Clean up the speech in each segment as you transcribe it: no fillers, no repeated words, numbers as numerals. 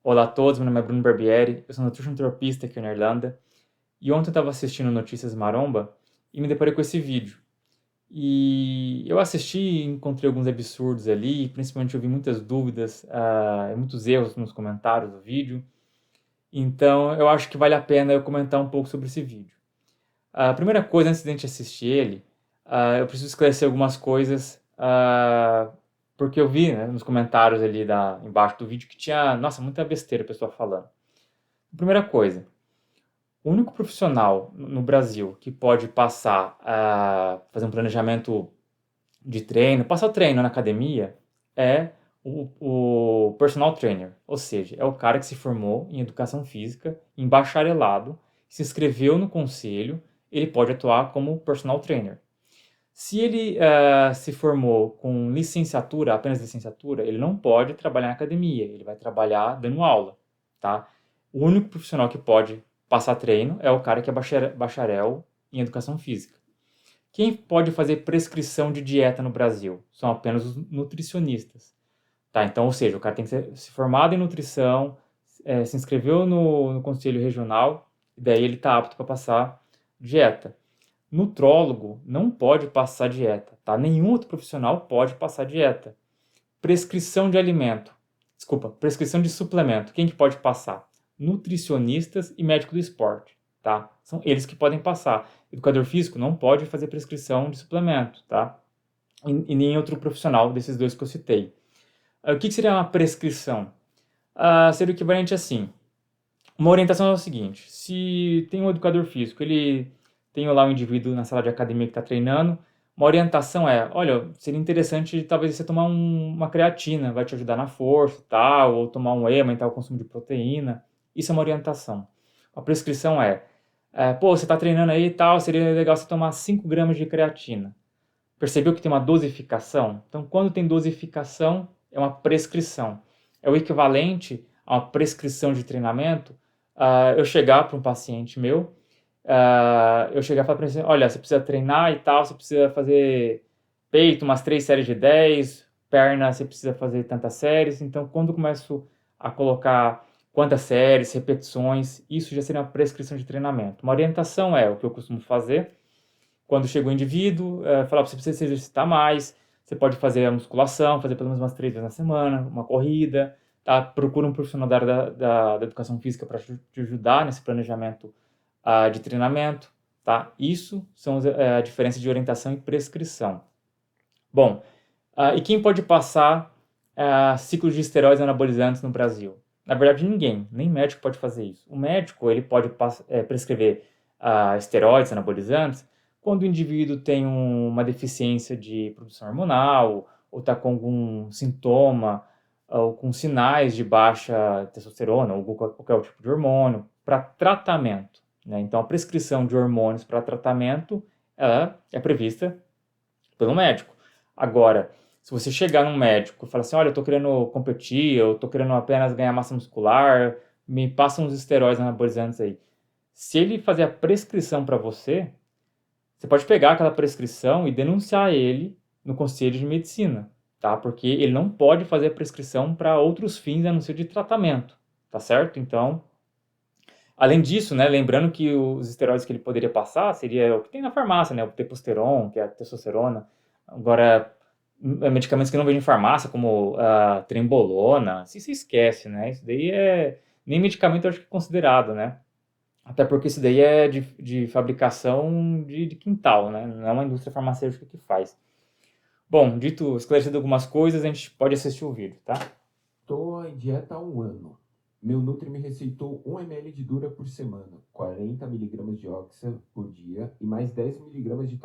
Olá a todos, meu nome é Bruno Barbieri, eu sou nutricionista aqui na Irlanda e ontem eu estava assistindo Notícias Maromba e me deparei com esse vídeo. E eu assisti e encontrei alguns absurdos ali, principalmente eu vi muitas dúvidas, e muitos erros nos comentários do vídeo, então eu acho que vale a pena eu comentar um pouco sobre esse vídeo. A primeira coisa, antes de a gente assistir ele, eu preciso esclarecer algumas coisas, porque eu vi, né, nos comentários ali embaixo do vídeo que tinha, nossa, muita besteira a pessoa falando. Primeira coisa, o único profissional no Brasil que pode passar a fazer um planejamento de treino, passar o treino na academia, é o personal trainer. Ou seja, é o cara que se formou em educação física, em bacharelado, se inscreveu no conselho, ele pode atuar como personal trainer. Se ele se formou com licenciatura, apenas licenciatura, ele não pode trabalhar na academia, ele vai trabalhar dando aula, tá? O único profissional que pode passar treino é o cara que é bacharel em educação física. Quem pode fazer prescrição de dieta no Brasil? São apenas os nutricionistas, tá? Então, ou seja, o cara tem que ser se formado em nutrição, se inscreveu no conselho regional, e daí ele está apto para passar dieta. Nutrólogo não pode passar dieta, tá? Nenhum outro profissional pode passar dieta. Prescrição de alimento. Desculpa, prescrição de suplemento. Quem que pode passar? Nutricionistas e médico do esporte, tá? São eles que podem passar. Educador físico não pode fazer prescrição de suplemento, tá? E nem outro profissional desses dois que eu citei. O que seria uma prescrição? Seria o equivalente assim. Uma orientação é o seguinte: se tem um educador físico, ele tem lá um indivíduo na sala de academia que está treinando, uma orientação é: olha, seria interessante talvez você tomar uma creatina, vai te ajudar na força, tal, ou tomar um whey, aumentar o consumo de proteína. Isso é uma orientação. A prescrição pô, você está treinando aí e tal, seria legal você tomar 5 gramas de creatina. Percebeu que tem uma dosificação? Então, quando tem dosificação, é uma prescrição. É o equivalente a uma prescrição de treinamento. Eu chegar para um paciente meu, eu chegar e falar para ele assim, olha, você precisa treinar e tal, você precisa fazer peito, umas 3 séries de 10, perna, você precisa fazer tantas séries. Então, quando eu começo a colocar quantas séries, repetições, isso já seria uma prescrição de treinamento. Uma orientação é o que eu costumo fazer, quando chega o indivíduo, falar para você precisa se exercitar mais, você pode fazer a musculação, fazer pelo menos umas 3 vezes na semana, uma corrida, tá? Procura um profissional da área da educação física para te ajudar nesse planejamento de treinamento, tá? Isso são a diferença de orientação e prescrição. Bom, e quem pode passar ciclos de esteroides anabolizantes no Brasil? Na verdade, ninguém, nem médico pode fazer isso. O médico ele pode prescrever esteroides anabolizantes quando o indivíduo tem uma deficiência de produção hormonal, ou está com algum sintoma, ou com sinais de baixa testosterona, ou qualquer tipo de hormônio, para tratamento, né? Então, a prescrição de hormônios para tratamento ela é prevista pelo médico. Agora, se você chegar num médico e falar assim, olha, eu tô querendo competir, eu tô querendo apenas ganhar massa muscular, me passa uns esteroides anabolizantes aí. Se ele fazer a prescrição para você, você pode pegar aquela prescrição e denunciar ele no Conselho de Medicina, tá? Porque ele não pode fazer a prescrição para outros fins a não ser de tratamento, tá certo? Então, além disso, né, lembrando que os esteroides que ele poderia passar seria o que tem na farmácia, né, o testosterona, que é a testosterona. Agora, medicamentos que não vendem em farmácia, como a trembolona, se esquece, né? Isso daí nem medicamento eu acho que é considerado, né? Até porque isso daí é de fabricação de quintal, né? Não é uma indústria farmacêutica que faz. Bom, dito, esclarecido algumas coisas, a gente pode assistir o vídeo, tá? Tô em dieta há um ano. Meu Nutri me receitou 1 ml de Dura por semana, 40 miligramas de Oxa por dia e mais 10 miligramas de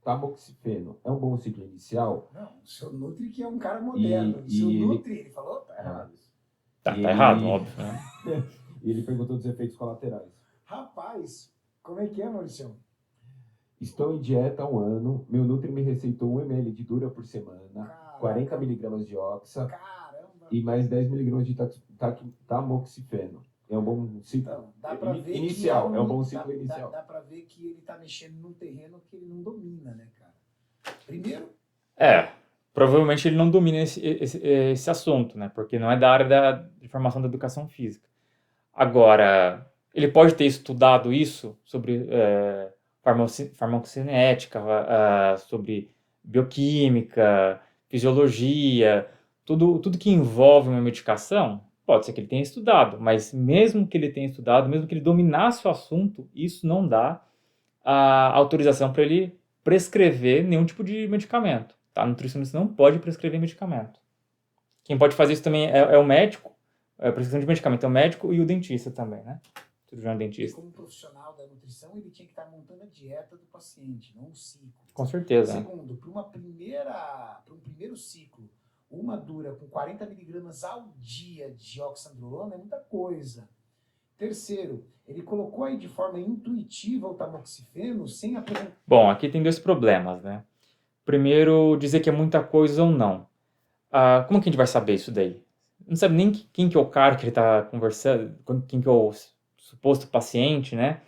tamoxifeno. É um bom ciclo inicial? Não, o seu Nutri que é um cara moderno. O seu Nutri, ele falou, tá errado. Tá, E tá errado, ele, óbvio, né? e ele perguntou dos efeitos colaterais. Rapaz, como é que é, Maurício? Estou em dieta há um ano. Meu Nutri me receitou 1 ml de Dura por semana, Caraca. 40 miligramas de Oxa Caramba. e mais 10 miligramas de tamoxifeno. É um bom ciclo Então, dá pra ver inicial. que É um bom ciclo inicial. Dá pra ver que ele tá mexendo num terreno que ele não domina, né, cara? Primeiro, É. provavelmente ele não domina esse assunto, né? Porque não é da área de formação da educação física. Agora, ele pode ter estudado isso sobre farmacocinética, sobre bioquímica, fisiologia, tudo que envolve uma medicação, pode ser que ele tenha estudado, mas mesmo que ele tenha estudado, mesmo que ele dominasse o assunto, isso não dá a autorização para ele prescrever nenhum tipo de medicamento. Tá? O nutricionista não pode prescrever medicamento. Quem pode fazer isso também é o médico, a prescrição de medicamento é o médico e o dentista também, né? Cirurgião E dentista. como profissional da nutrição, ele tinha que estar montando a dieta do paciente, não um ciclo. Com certeza. Segundo, para um primeiro ciclo, uma dura com 40 miligramas ao dia de oxandrolona é muita coisa. Terceiro, ele colocou aí de forma intuitiva o tamoxifeno sem apresentar... Bom, aqui tem dois problemas, né? Primeiro, dizer que é muita coisa ou não. Como que a gente vai saber isso daí? Não sabe nem quem que é o cara que ele está conversando, quem que é o suposto paciente, né?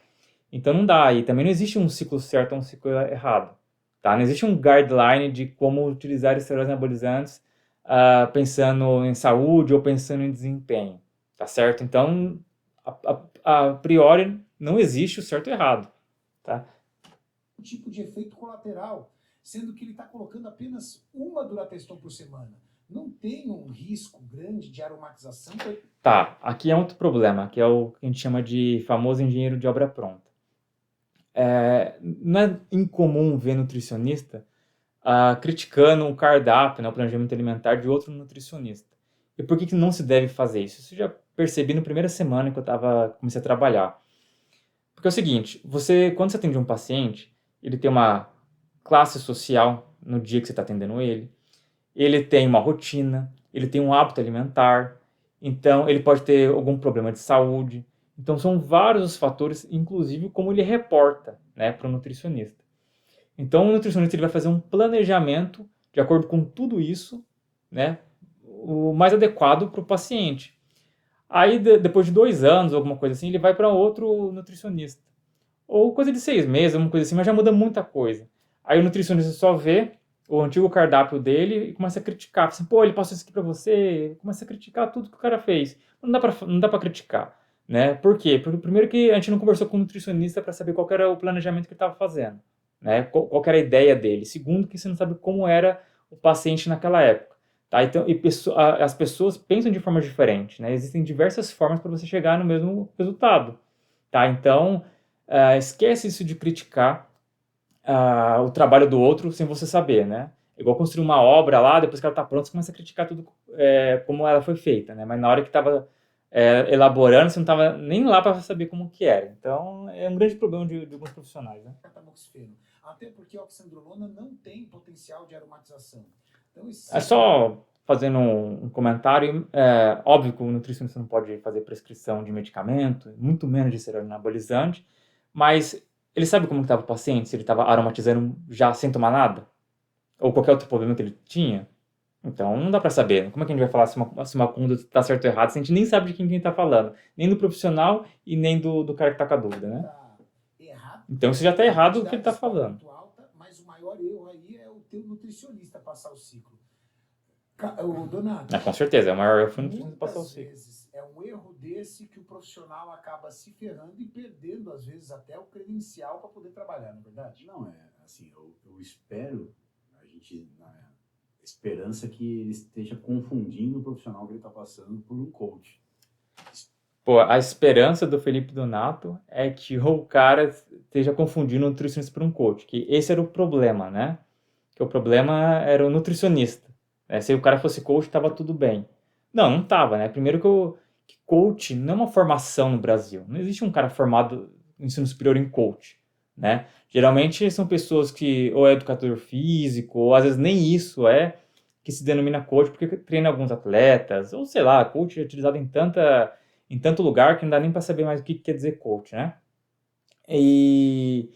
Então não dá. E também não existe um ciclo certo ou um ciclo errado. Tá? Não existe um guideline de como utilizar esteroides anabolizantes pensando em saúde ou pensando em desempenho. Tá certo? Então, a priori, não existe o certo e errado. Tá? um tipo de efeito colateral, sendo que ele está colocando apenas uma Durateston por semana. Não tem um risco grande de aromatização? Tá, aqui é outro problema, que é o que a gente chama de famoso engenheiro de obra pronta. Não é incomum ver nutricionista criticando o cardápio, né, o planejamento alimentar de outro nutricionista. E por que não se deve fazer isso? Isso eu já percebi na primeira semana que eu comecei a trabalhar. Porque é o seguinte, quando você atende um paciente, ele tem uma classe social no dia que você está atendendo ele tem uma rotina, ele tem um hábito alimentar, então ele pode ter algum problema de saúde. Então são vários os fatores, inclusive como ele reporta, né, para o nutricionista. Então o nutricionista ele vai fazer um planejamento de acordo com tudo isso, né, o mais adequado para o paciente. Aí depois de 2 anos, alguma coisa assim, ele vai para outro nutricionista. Ou coisa de 6 meses, alguma coisa assim, mas já muda muita coisa. Aí o nutricionista só vê o antigo cardápio dele e começa a criticar. Assim, pô, ele passou isso aqui pra você, começa a criticar tudo que o cara fez. Não dá pra criticar, né? Por quê? Porque primeiro que a gente não conversou com o nutricionista para saber qual era o planejamento que ele estava fazendo, né? Qual era a ideia dele. Segundo que você não sabe como era o paciente naquela época. Tá? Então, as pessoas pensam de forma diferente, né? Existem diversas formas para você chegar no mesmo resultado, tá? Então, esquece isso de criticar o trabalho do outro sem você saber, né? Igual construir uma obra lá, depois que ela está pronta, você começa a criticar tudo como ela foi feita, né? Mas na hora que estava elaborando, você não estava nem lá para saber como que era. Então, é um grande problema de alguns profissionais, né? Tamoxifeno. Até porque a oxandrolona não tem potencial de aromatização. Então, É só fazendo um comentário, óbvio que o nutricionista não pode fazer prescrição de medicamento, muito menos de esteroide anabolizante, mas ele sabe como estava o paciente, se ele estava aromatizando já sem tomar nada? Ou qualquer outro problema que ele tinha? Então não dá pra saber. Como é que a gente vai falar se uma conduta tá certo ou errado se a gente nem sabe de quem tá falando? Nem do profissional e nem do cara que tá com a dúvida, né? tá errado. Então isso já tá errado o que ele tá falando. Muito alta, mas o maior erro aí é o teu nutricionista passar o ciclo. O Donato, Com certeza, é o maior erro foi o nutricionista muitas passar o ciclo. vezes é um erro desse que o profissional acaba se ferrando e perdendo, às vezes, até o credencial para poder trabalhar, não é verdade? Não, assim, eu espero, a gente, na esperança que ele esteja confundindo o profissional que ele está passando por um coach. Pô, a esperança do Felipe Donato é que o cara esteja confundindo o nutricionista por um coach, que esse era o problema, né? Que o problema era o nutricionista. Se o cara fosse coach, tava tudo bem. Não tava, né? Primeiro que coach não é uma formação no Brasil. Não existe um cara formado em ensino superior em coach, né? Geralmente são pessoas que ou é educador físico, ou às vezes nem isso que se denomina coach, porque treina alguns atletas, ou sei lá, coach é utilizado em tanto lugar que não dá nem para saber mais o que quer dizer coach, né? E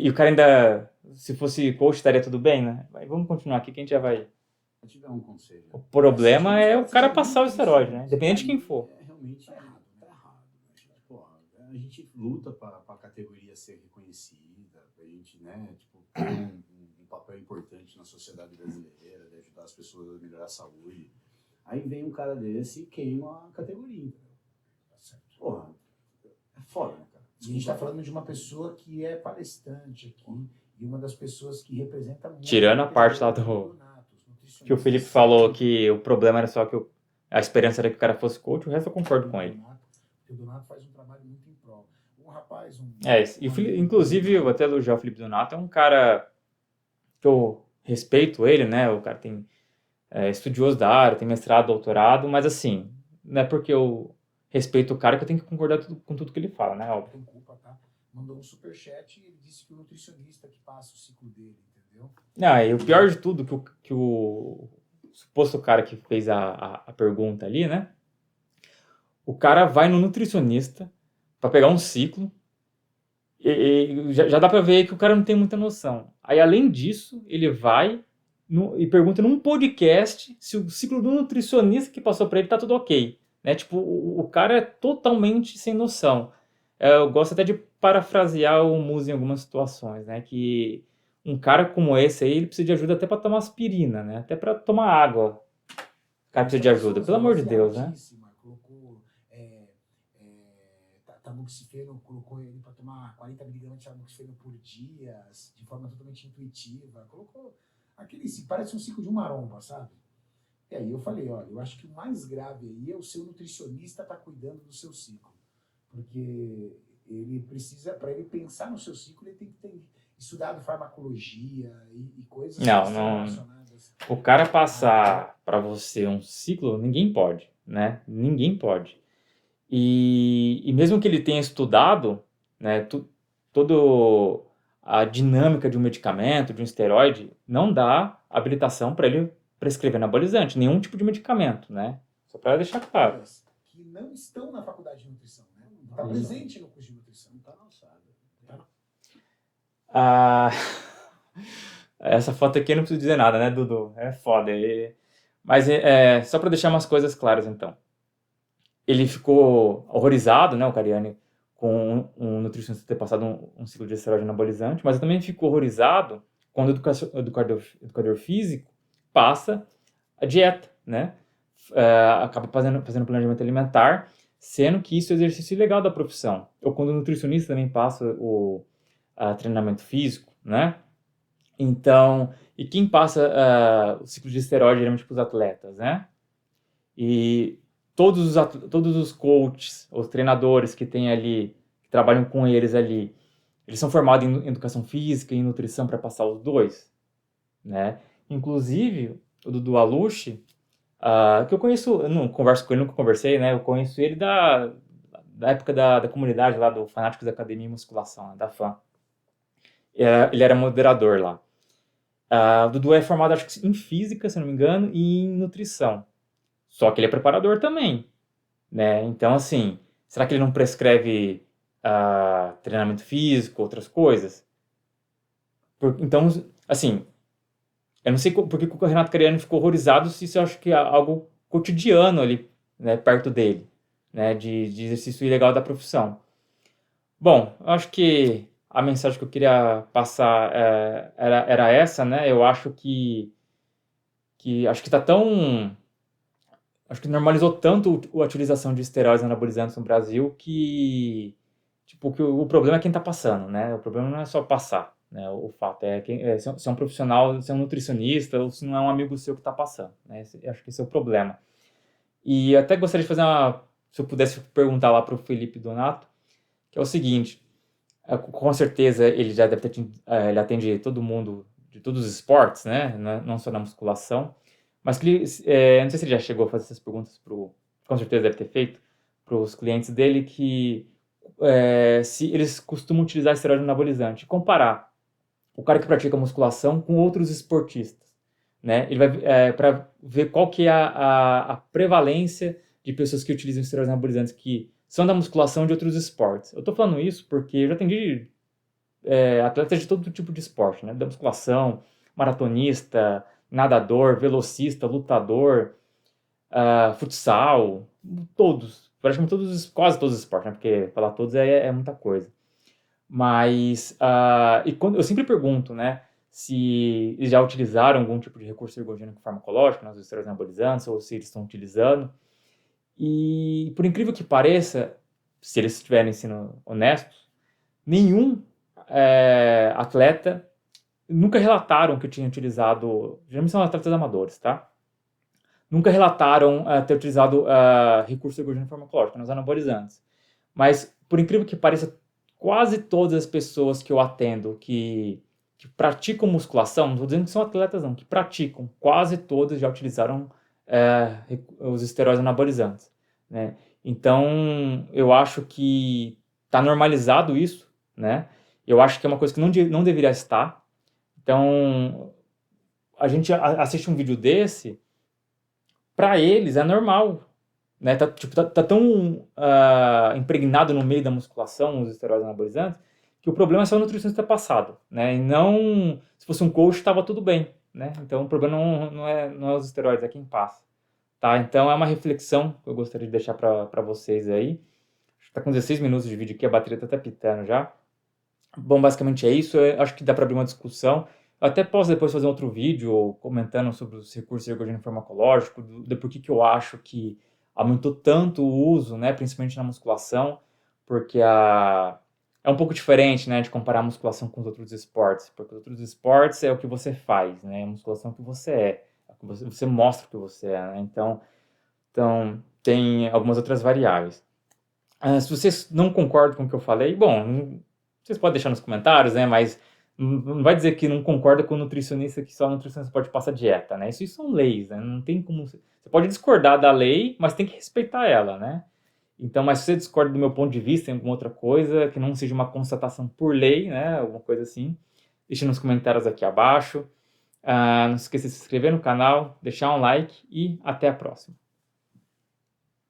o cara ainda, se fosse coach, estaria tudo bem, né? Mas vamos continuar aqui que a gente já vai. Vou te dar um conselho. O problema é o cara passar o esteroide, né? Independente de quem for. É realmente errado, tá errado. Né? Pô, a gente luta para a categoria ser reconhecida, pra gente, né, tipo, ter um papel importante na sociedade brasileira, de ajudar as pessoas a melhorar a saúde. Aí vem um cara desse e queima a categoria, entendeu? Tá certo. Porra, é foda, né, cara? E a gente está falando de uma pessoa que é palestrante aqui e uma das pessoas que representa muito. Tirando a parte lá que o Felipe falou que o problema era só que a esperança era que o cara fosse coach, o resto eu concordo com ele. Porque o Donato faz um trabalho muito em prol. Um rapaz... E o Felipe, inclusive, eu vou até elogiar o Felipe Donato, é um cara que eu respeito ele, né? O cara tem estudioso da área, tem mestrado, doutorado, mas assim, não é porque eu respeito o cara que eu tenho que concordar com tudo que ele fala, né? Óbvio. Tem culpa, tá? Mandou um superchat e ele disse que o nutricionista que passa o ciclo dele, entendeu? Não, e o pior de tudo, que o suposto cara que fez a pergunta ali, né? O cara vai no nutricionista para pegar um ciclo e já dá para ver que o cara não tem muita noção. Aí, além disso, ele vai e pergunta num podcast se o ciclo do nutricionista que passou para ele tá tudo ok. Né? Tipo, o cara é totalmente sem noção. Eu gosto até de parafrasear o Muzi em algumas situações, né? Que um cara como esse aí, ele precisa de ajuda até para tomar aspirina, né? Até para tomar água. O cara precisa de ajuda, pelo amor de Deus, né? Colocou tamoxifeno, colocou ele para tomar 40 mg de tamoxifeno por dia, de forma totalmente intuitiva. Colocou parece um ciclo de uma maromba, sabe? E aí eu falei, olha, eu acho que o mais grave aí é o seu nutricionista estar cuidando do seu ciclo. Porque ele precisa, para ele pensar no seu ciclo, ele tem que ter estudado farmacologia e coisas relacionadas. O cara passar para você um ciclo, ninguém pode, né? Ninguém pode. E mesmo que ele tenha estudado, né, toda a dinâmica de um medicamento, de um esteroide, não dá habilitação para ele prescrever anabolizante, nenhum tipo de medicamento, né? Só para deixar claro. Que não estão na faculdade de nutrição, né? Está presente no curso de nutrição, não está na alçada. Essa foto aqui eu não preciso dizer nada, né, Dudu? É foda. Mas só para deixar umas coisas claras, então. Ele ficou horrorizado, né, o Cariani, com um nutricionista ter passado um ciclo de esteroide anabolizante, mas eu também fico horrorizado quando o educador físico passa a dieta, né? Acaba fazendo planejamento alimentar, sendo que isso é exercício ilegal da profissão. Ou quando o nutricionista também passa o treinamento físico, né? Então, e quem passa o ciclo de esteroide geralmente para os atletas, né? E todos os coaches, os treinadores que tem ali, que trabalham com eles ali, eles são formados em educação física e em nutrição para passar os dois, né? Inclusive, o Dudu Alushi, que eu conheço, eu não converso com ele, nunca conversei, né? Eu conheço ele da época da comunidade lá do Fanáticos da Academia e Musculação, né? Da FAM. Ele era moderador lá. O Dudu é formado, acho que em física, se não me engano, e em nutrição. Só que ele é preparador também, né? Então, assim, será que ele não prescreve treinamento físico, outras coisas? Então, assim, eu não sei por que o Renato Cariani ficou horrorizado se isso eu acho que é algo cotidiano ali, né, perto dele, né, de exercício ilegal da profissão. Bom, eu acho que a mensagem que eu queria passar era essa, né? Eu acho que acho que tá tão... Acho que normalizou tanto a utilização de esteroides anabolizantes no Brasil que o problema é quem tá passando, né? O problema não é só passar, né? O fato é se é um profissional, se é um nutricionista ou se não é um amigo seu que tá passando, né? Acho que esse é o problema. E até gostaria de fazer se eu pudesse perguntar lá pro Felipe Donato, que é o seguinte: com certeza ele já deve ter ele atende todo mundo de todos os esportes, né? Não só na musculação, mas não sei se ele já chegou a fazer essas perguntas com certeza deve ter feito para os clientes dele, que se eles costumam utilizar esteroide anabolizante, comparar o cara que pratica musculação com outros esportistas, né? Ele vai para ver qual que é a prevalência de pessoas que utilizam esteroides anabolizantes que são da musculação de outros esportes. Eu estou falando isso porque eu já atendi atletas de todo tipo de esporte, né? Da musculação, maratonista, nadador, velocista, lutador, futsal, praticamente quase todos os esportes, né? Porque falar todos é muita coisa. Mas, e quando eu sempre pergunto, né? se eles já utilizaram algum tipo de recurso ergogênico farmacológico, né, os esteroides anabolizantes, ou se eles estão utilizando. E, por incrível que pareça, se eles estiverem sendo honestos, nenhum atleta nunca relataram que tinha utilizado, geralmente são atletas amadores, tá? Nunca relataram ter utilizado recurso ergogênico farmacológico nos anabolizantes. Mas, por incrível que pareça, quase todas as pessoas que eu atendo que praticam musculação, não estou dizendo que são atletas não, que praticam, quase todas já utilizaram os esteroides anabolizantes, né? Então, eu acho que está normalizado isso, né? Eu acho que é uma coisa que não deveria estar. Então, a gente assiste um vídeo desse, para eles é normal, né? Tá tão impregnado no meio da musculação, os esteroides anabolizantes, que o problema é só o nutricionista passado, né? E não, se fosse um coach, estava tudo bem, né? Então o problema não é os esteroides, é quem passa, tá? Então é uma reflexão que eu gostaria de deixar para vocês aí. Está com 16 minutos de vídeo aqui, a bateria tá até pitando já. Bom, basicamente é isso. Eu acho que dá para abrir uma discussão. Eu até posso depois fazer outro vídeo comentando sobre os recursos ergogênicos farmacológicos, de por que eu acho que aumentou tanto o uso, né, principalmente na musculação, porque é um pouco diferente, né, de comparar a musculação com os outros esportes, porque os outros esportes é o que você faz, né, a musculação é o que você é o que você mostra o que você é, né? Então tem algumas outras variáveis. Se vocês não concordam com o que eu falei, bom, vocês podem deixar nos comentários, né, mas não vai dizer que não concorda com o nutricionista, que só o nutricionista pode passar dieta, né? Isso são leis, né? Não tem como... Você pode discordar da lei, mas tem que respeitar ela, né? Então, mas se você discorda do meu ponto de vista em alguma outra coisa, que não seja uma constatação por lei, né? Alguma coisa assim, deixe nos comentários aqui abaixo. Não se esqueça de se inscrever no canal, deixar um like e até a próxima.